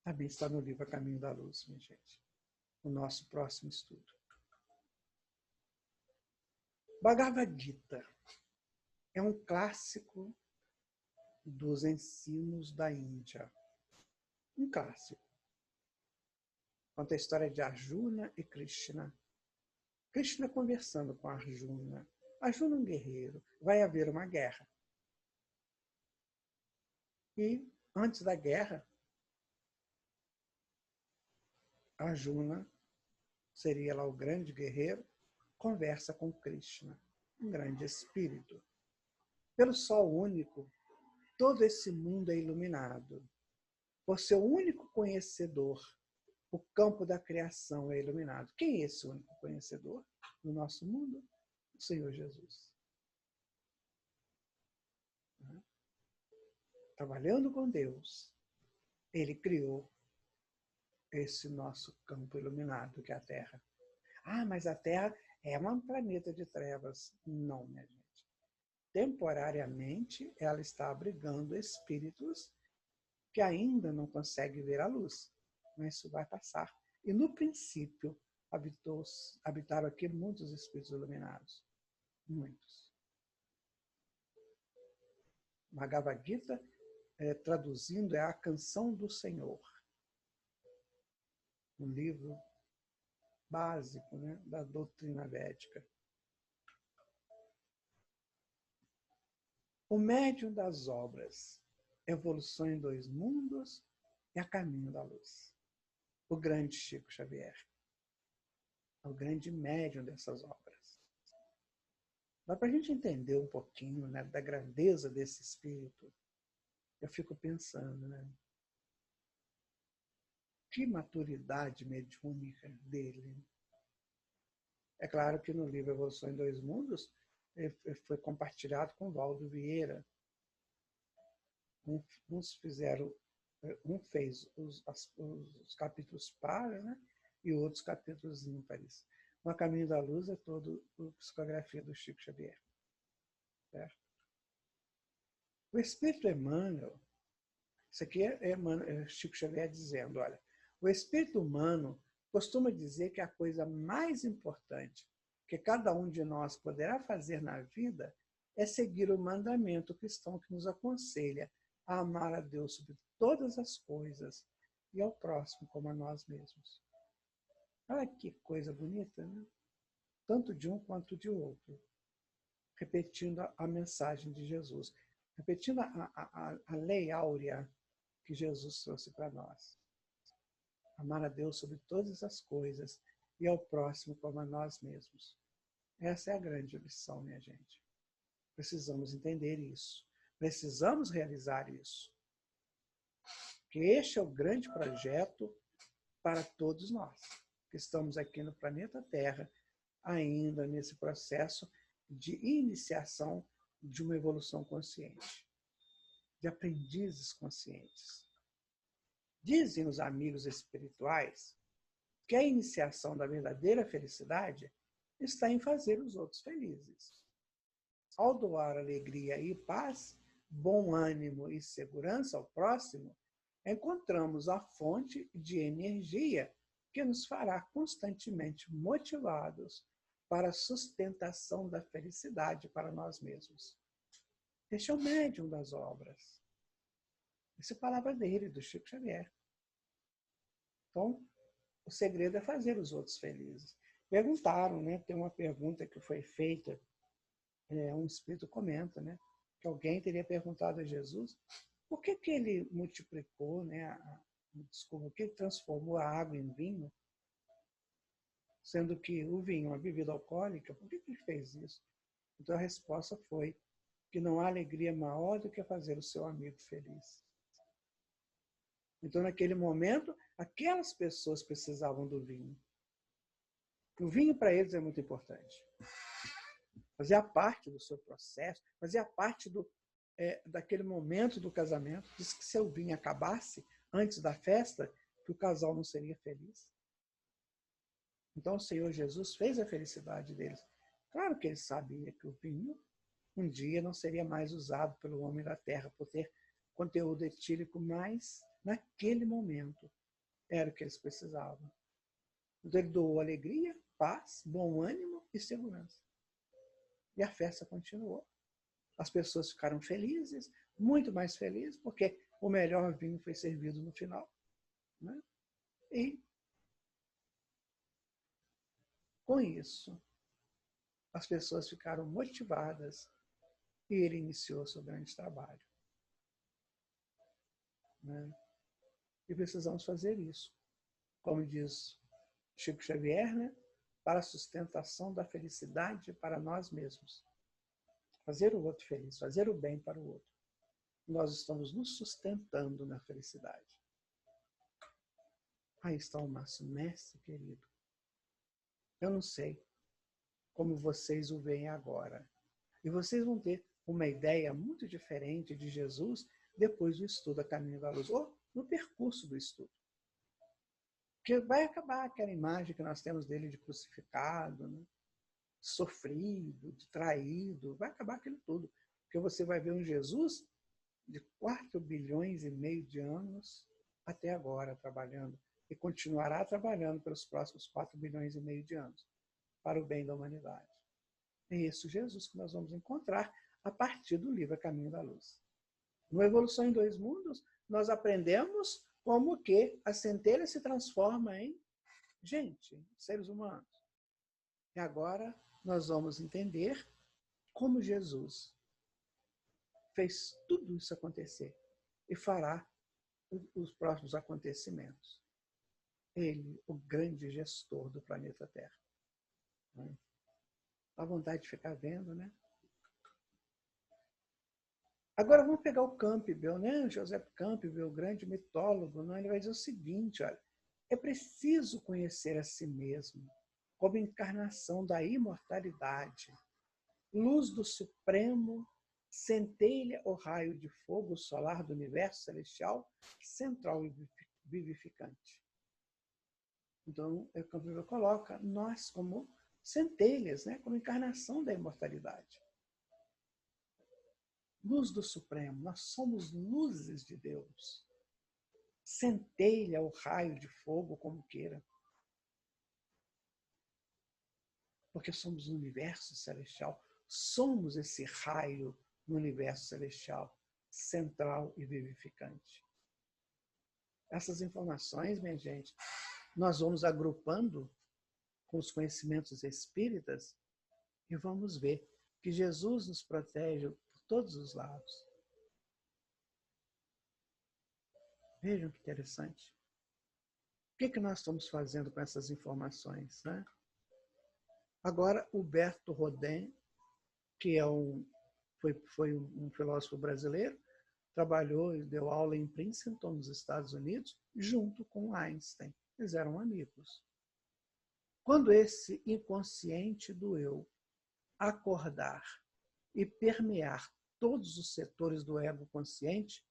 Também está no livro A Caminho da Luz, minha gente. O nosso próximo estudo. Bhagavad Gita é um clássico dos ensinos da Índia. Um clássico. Conta a história de Arjuna e Krishna. Krishna conversando com Arjuna. Arjuna é um guerreiro. Vai haver uma guerra. E, antes da guerra, Arjuna, seria lá o grande guerreiro, conversa com Krishna, um grande espírito. Pelo sol único, todo esse mundo é iluminado. Por seu único conhecedor, o campo da criação é iluminado. Quem é esse único conhecedor no nosso mundo? O Senhor Jesus. Trabalhando com Deus, ele criou esse nosso campo iluminado, que é a Terra. Ah, mas a Terra é um planeta de trevas. Não, minha gente. Temporariamente, ela está abrigando espíritos que ainda não conseguem ver a luz. Mas isso vai passar. E, no princípio, habitaram aqui muitos espíritos iluminados. Muitos. Bhagavad Gita, traduzindo, é a canção do Senhor. Um livro básico, né, da doutrina védica. O médium das obras, Evolução em Dois Mundos e A Caminho da Luz. O grande Chico Xavier. É o grande médium dessas obras. Dá para a gente entender um pouquinho, né, da grandeza desse espírito. Eu fico pensando, né? Que maturidade mediúnica dele. É claro que no livro Evolução em Dois Mundos foi compartilhado com Valdo Vieira. Um fez os capítulos pares, né? E outros capítulos ímpares. O Caminho da Luz é todo a psicografia do Chico Xavier. Certo? O Espírito Emmanuel, isso aqui é Chico Xavier dizendo, olha, o espírito humano costuma dizer que a coisa mais importante que cada um de nós poderá fazer na vida é seguir o mandamento cristão que nos aconselha a amar a Deus sobre todas as coisas e ao próximo como a nós mesmos. Olha que coisa bonita, né? Tanto de um quanto de outro. Repetindo a mensagem de Jesus. Repetindo a lei áurea que Jesus trouxe para nós. Amar a Deus sobre todas as coisas e ao próximo como a nós mesmos. Essa é a grande lição, minha gente. Precisamos entender isso. Precisamos realizar isso. Que este é o grande projeto para todos nós, que estamos aqui no planeta Terra, ainda nesse processo de iniciação de uma evolução consciente, de aprendizes conscientes. Dizem os amigos espirituais que a iniciação da verdadeira felicidade está em fazer os outros felizes. Ao doar alegria e paz, bom ânimo e segurança ao próximo, encontramos a fonte de energia que nos fará constantemente motivados para a sustentação da felicidade para nós mesmos. Este é o médium das obras. Essa é a palavra dele, do Chico Xavier. Então, o segredo é fazer os outros felizes. Perguntaram, né? Tem uma pergunta que foi feita, um espírito comenta, né? Que alguém teria perguntado a Jesus por que ele multiplicou, né? Por que ele transformou a água em vinho, sendo que o vinho é uma bebida alcoólica, por que ele fez isso? Então a resposta foi que não há alegria maior do que fazer o seu amigo feliz. Então, naquele momento, aquelas pessoas precisavam do vinho. O vinho, para eles, é muito importante. Fazia parte do seu processo, fazia parte daquele momento do casamento. Diz que se o vinho acabasse antes da festa, que o casal não seria feliz. Então, o Senhor Jesus fez a felicidade deles. Claro que ele sabia que o vinho, um dia, não seria mais usado pelo homem da terra, por ter conteúdo etílico, mas, naquele momento, era o que eles precisavam. Então, ele doou alegria, paz, bom ânimo e segurança. E a festa continuou. As pessoas ficaram felizes, muito mais felizes, porque o melhor vinho foi servido no final. Né? E, com isso, as pessoas ficaram motivadas e ele iniciou seu grande trabalho. Né? E precisamos fazer isso. Como diz Chico Xavier, né? Para a sustentação da felicidade para nós mesmos. Fazer o outro feliz, fazer o bem para o outro. Nós estamos nos sustentando na felicidade. Aí está o nosso mestre querido. Eu não sei como vocês o veem agora. E vocês vão ter uma ideia muito diferente de Jesus depois do estudo A Caminho da Luz, ou no percurso do estudo. Porque vai acabar aquela imagem que nós temos dele de crucificado, né? Sofrido, de traído, vai acabar aquilo tudo. Porque você vai ver um Jesus de 4 bilhões e meio de anos até agora trabalhando, e continuará trabalhando pelos próximos 4 bilhões e meio de anos, para o bem da humanidade. É esse Jesus que nós vamos encontrar a partir do livro A Caminho da Luz. No Evolução em Dois Mundos, nós aprendemos como que a centelha se transforma em gente, seres humanos. E agora nós vamos entender como Jesus fez tudo isso acontecer e fará os próximos acontecimentos. Ele, o grande gestor do planeta Terra. Dá vontade de ficar vendo, né? Agora vamos pegar o Campbell, né? Joseph Campbell, o grande mitólogo, né? Ele vai dizer o seguinte, olha, é preciso conhecer a si mesmo como encarnação da imortalidade, luz do Supremo, centelha ou raio de fogo solar do universo celestial, central e vivificante. Então, é o que a Bíblia coloca nós como centelhas, né? Como encarnação da imortalidade. Luz do Supremo, nós somos luzes de Deus. Centelha o raio de fogo, como queira. Porque somos o universo celestial. Somos esse raio no universo celestial, central e vivificante. Essas informações, minha gente, nós vamos agrupando com os conhecimentos espíritas e vamos ver que Jesus nos protege por todos os lados. Vejam que interessante. O que nós estamos fazendo com essas informações, né? Agora, o Berto Rodin, que foi um filósofo brasileiro, trabalhou e deu aula em Princeton, nos Estados Unidos, junto com Einstein. Eles eram amigos. Quando esse inconsciente do eu acordar e permear todos os setores do ego consciente,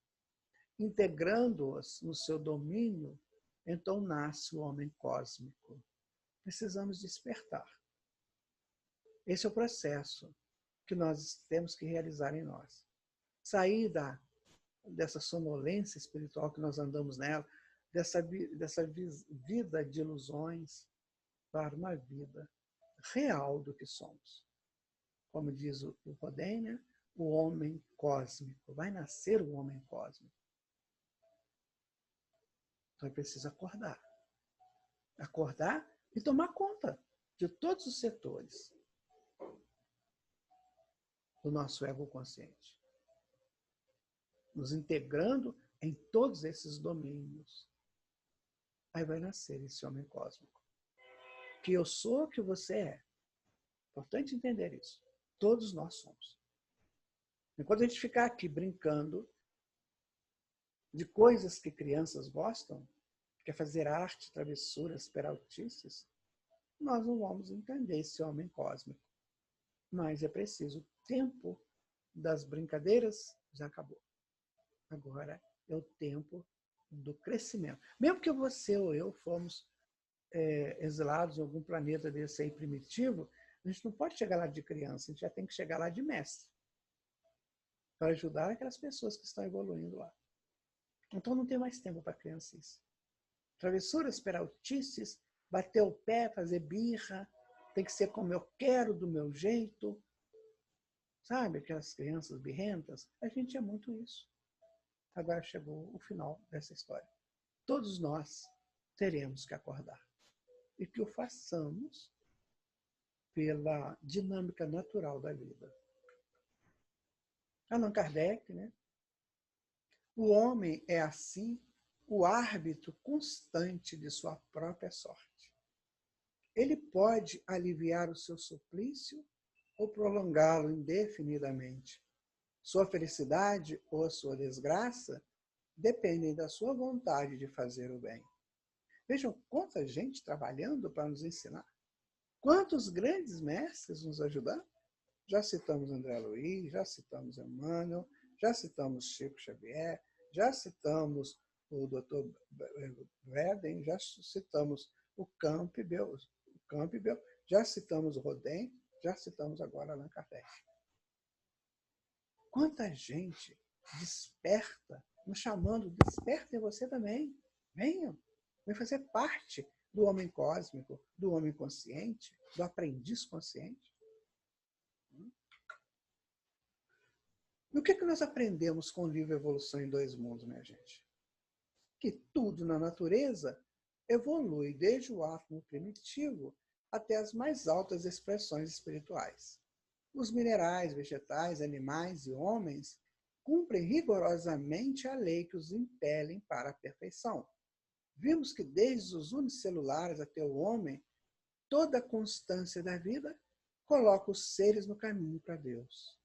integrando-os no seu domínio, então nasce o homem cósmico. Precisamos despertar. Esse é o processo que nós temos que realizar em nós. Sair dessa sonolência espiritual que nós andamos nela, dessa vida de ilusões, para uma vida real do que somos. Como diz o Rodin, né? O homem cósmico. Vai nascer o homem cósmico. Então é preciso acordar. Acordar e tomar conta de todos os setores do nosso ego consciente. Nos integrando em todos esses domínios. Aí vai nascer esse homem cósmico. Que eu sou, que você é. Importante entender isso. Todos nós somos. Enquanto a gente ficar aqui brincando de coisas que crianças gostam, quer fazer arte, travessuras, peraltices, nós não vamos entender esse homem cósmico. Mas é preciso. O tempo das brincadeiras já acabou. Agora é o tempo do crescimento. Mesmo que você ou eu fomos exilados em algum planeta desse aí primitivo, a gente não pode chegar lá de criança, a gente já tem que chegar lá de mestre, para ajudar aquelas pessoas que estão evoluindo lá. Então não tem mais tempo para crianças. Travessuras, peraltices, bater o pé, fazer birra, tem que ser como eu quero, do meu jeito. Sabe, aquelas crianças birrentas? A gente é muito isso. Agora chegou o final dessa história. Todos nós teremos que acordar. E que o façamos pela dinâmica natural da vida. Allan Kardec, né? O homem é, assim, o árbitro constante de sua própria sorte. Ele pode aliviar o seu suplício ou prolongá-lo indefinidamente. Sua felicidade ou a sua desgraça dependem da sua vontade de fazer o bem. Vejam quanta gente trabalhando para nos ensinar. Quantos grandes mestres nos ajudando. Já citamos André Luiz, já citamos Emmanuel, já citamos Chico Xavier, já citamos o Dr. Werden, já citamos o Campbell, já citamos o Rodin, já citamos agora Allan Kardec. Quanta gente desperta, nos chamando, despertem você também. Venham, venham fazer parte do homem cósmico, do homem consciente, do aprendiz consciente. E o que nós aprendemos com o livro Evolução em Dois Mundos, minha gente? Que tudo na natureza evolui desde o átomo primitivo até as mais altas expressões espirituais. Os minerais, vegetais, animais e homens cumprem rigorosamente a lei que os impelem para a perfeição. Vimos que desde os unicelulares até o homem, toda a constância da vida coloca os seres no caminho para Deus.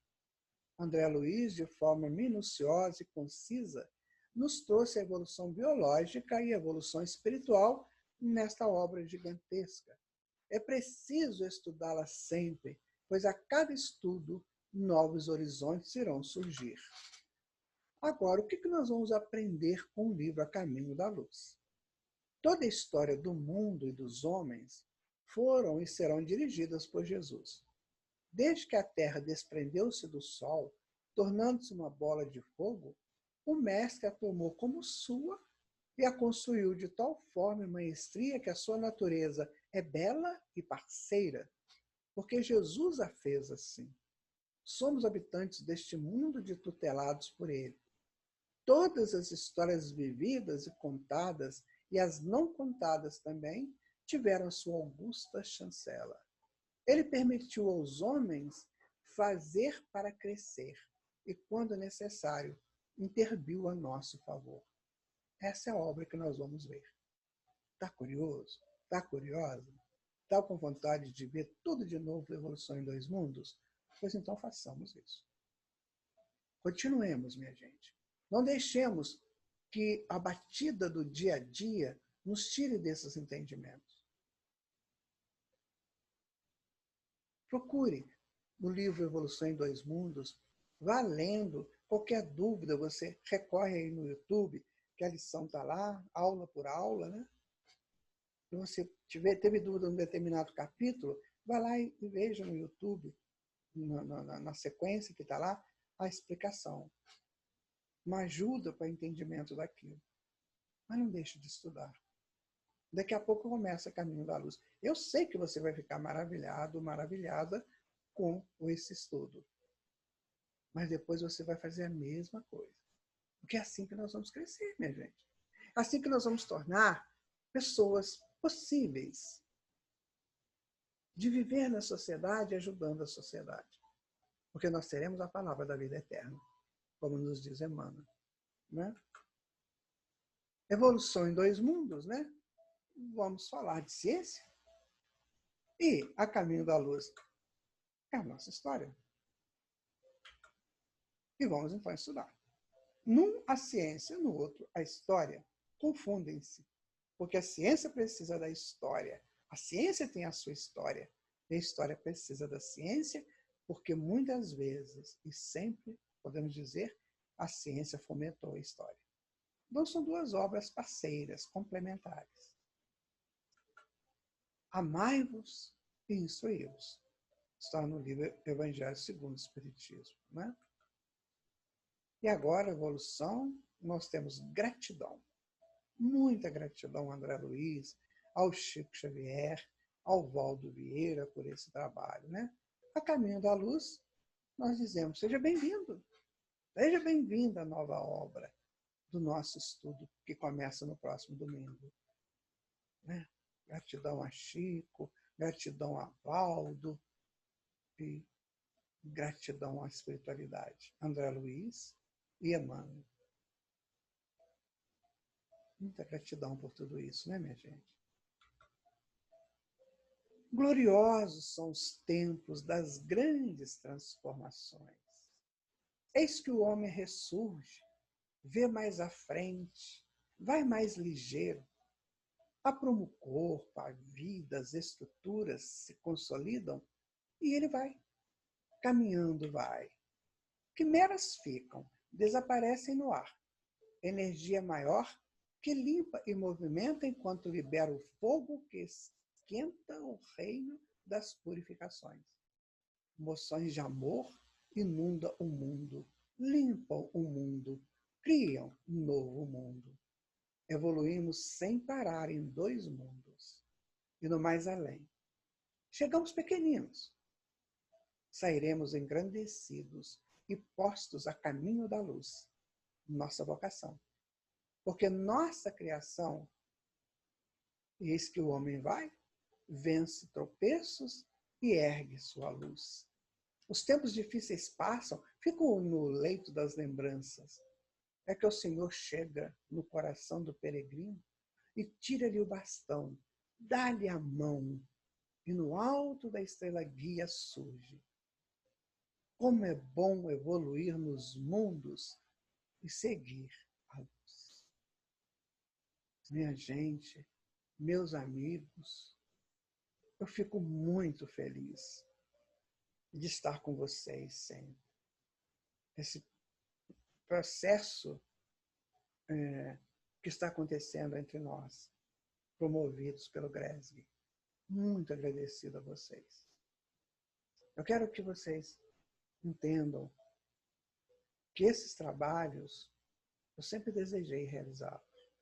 André Luiz, de forma minuciosa e concisa, nos trouxe a evolução biológica e a evolução espiritual nesta obra gigantesca. É preciso estudá-la sempre, pois a cada estudo, novos horizontes irão surgir. Agora, o que nós vamos aprender com o livro A Caminho da Luz? Toda a história do mundo e dos homens foram e serão dirigidas por Jesus. Desde que a terra desprendeu-se do sol, tornando-se uma bola de fogo, o mestre a tomou como sua e a construiu de tal forma e maestria que a sua natureza é bela e parceira, porque Jesus a fez assim. Somos habitantes deste mundo de tutelados por ele. Todas as histórias vividas e contadas, e as não contadas também, tiveram sua augusta chancela. Ele permitiu aos homens fazer para crescer, e, quando necessário, interviu a nosso favor. Essa é a obra que nós vamos ver. Está curioso? Está curiosa? Está com vontade de ver tudo de novo, Evolução em Dois Mundos? Pois então façamos isso. Continuemos, minha gente. Não deixemos que a batida do dia a dia nos tire desses entendimentos. Procure no livro Evolução em Dois Mundos, vá lendo. Qualquer dúvida, você recorre aí no YouTube, que a lição está lá, aula por aula, né? Se você teve dúvida em um determinado capítulo, vá lá e veja no YouTube, na sequência que está lá, a explicação. Uma ajuda para o entendimento daquilo. Mas não deixe de estudar. Daqui a pouco começa Caminho da Luz. Eu sei que você vai ficar maravilhado, maravilhada com esse estudo. Mas depois você vai fazer a mesma coisa. Porque é assim que nós vamos crescer, minha gente. É assim que nós vamos tornar pessoas possíveis de viver na sociedade, ajudando a sociedade. Porque nós teremos a palavra da vida eterna, como nos diz Emmanuel, né? Evolução em Dois Mundos, né? Vamos falar de ciência. E A Caminho da Luz é a nossa história. E vamos então estudar. Num a ciência, no outro a história, confundem-se. Porque a ciência precisa da história. A ciência tem a sua história. E a história precisa da ciência, porque muitas vezes, e sempre, podemos dizer, a ciência fomentou a história. Então, são duas obras parceiras, complementares. Amai-vos e instruí-vos. Está no livro Evangelho segundo o Espiritismo, né? E agora, evolução, nós temos gratidão. Muita gratidão ao André Luiz, ao Chico Xavier, ao Valdo Vieira por esse trabalho, né? A Caminho da Luz, nós dizemos, seja bem-vindo. Seja bem-vindo à nova obra do nosso estudo, que começa no próximo domingo. Né? Gratidão a Chico, gratidão a Valdo e gratidão à espiritualidade. André Luiz e Emmanuel. Muita gratidão por tudo isso, né, minha gente? Gloriosos são os tempos das grandes transformações. Eis que o homem ressurge, vê mais à frente, vai mais ligeiro. Apruma o corpo, a vida, as estruturas se consolidam e ele vai. Caminhando vai. Quimeras ficam, desaparecem no ar. Energia maior que limpa e movimenta enquanto libera o fogo que esquenta o reino das purificações. Moções de amor inundam o mundo, limpam o mundo, criam um novo mundo. Evoluímos sem parar em dois mundos e no mais além. Chegamos pequeninos. Sairemos engrandecidos e postos a caminho da luz. Nossa vocação. Porque nossa criação, eis que o homem vai, vence tropeços e ergue sua luz. Os tempos difíceis passam, ficam no leito das lembranças. É que o Senhor chega no coração do peregrino e tira-lhe o bastão, dá-lhe a mão, e no alto da estrela guia surge. Como é bom evoluir nos mundos e seguir a luz. Minha gente, meus amigos, eu fico muito feliz de estar com vocês sempre. Esse processo que está acontecendo entre nós. promovidos pelo GRESG. Muito agradecido a vocês. Eu quero que vocês entendam que esses trabalhos eu sempre desejei realizá-los,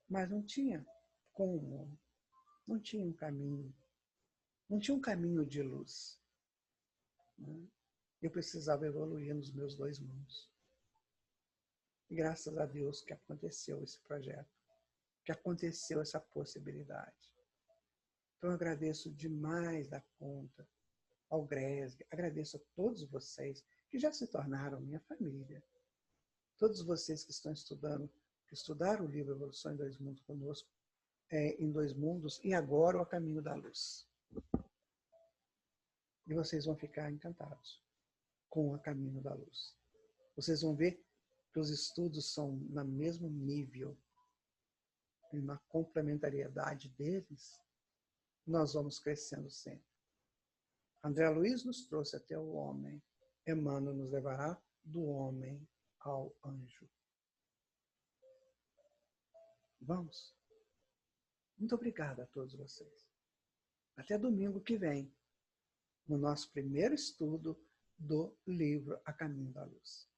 mas não tinha como, não tinha um caminho, não tinha um caminho de luz. Né? Eu precisava evoluir nos meus 2 mundos. E graças a Deus que aconteceu esse projeto, que aconteceu essa possibilidade. Então eu agradeço demais da conta ao GRESG, agradeço a todos vocês que já se tornaram minha família. Todos vocês que estão estudando, que estudaram o livro Evolução em 2 Mundos conosco, em 2 Mundos, e agora o Caminho da Luz. E vocês vão ficar encantados com o Caminho da Luz. Vocês vão ver que os estudos são no mesmo nível, e na complementariedade deles, nós vamos crescendo sempre. André Luiz nos trouxe até o homem, Emmanuel nos levará do homem ao anjo. Vamos? Muito obrigado a todos vocês. Até domingo que vem, no nosso primeiro estudo do livro A Caminho da Luz.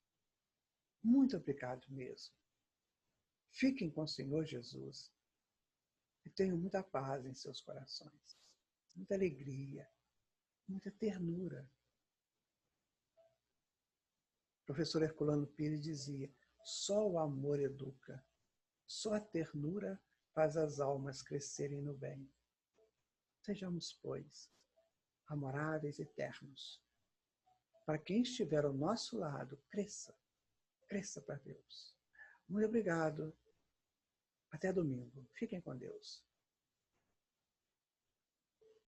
Muito obrigado mesmo. Fiquem com o Senhor Jesus e tenham muita paz em seus corações, muita alegria, muita ternura. O professor Herculano Pires dizia: só o amor educa, só a ternura faz as almas crescerem no bem. Sejamos, pois, amoráveis e ternos. Para quem estiver ao nosso lado, cresça, cresça para Deus. Muito obrigado. Até domingo. Fiquem com Deus.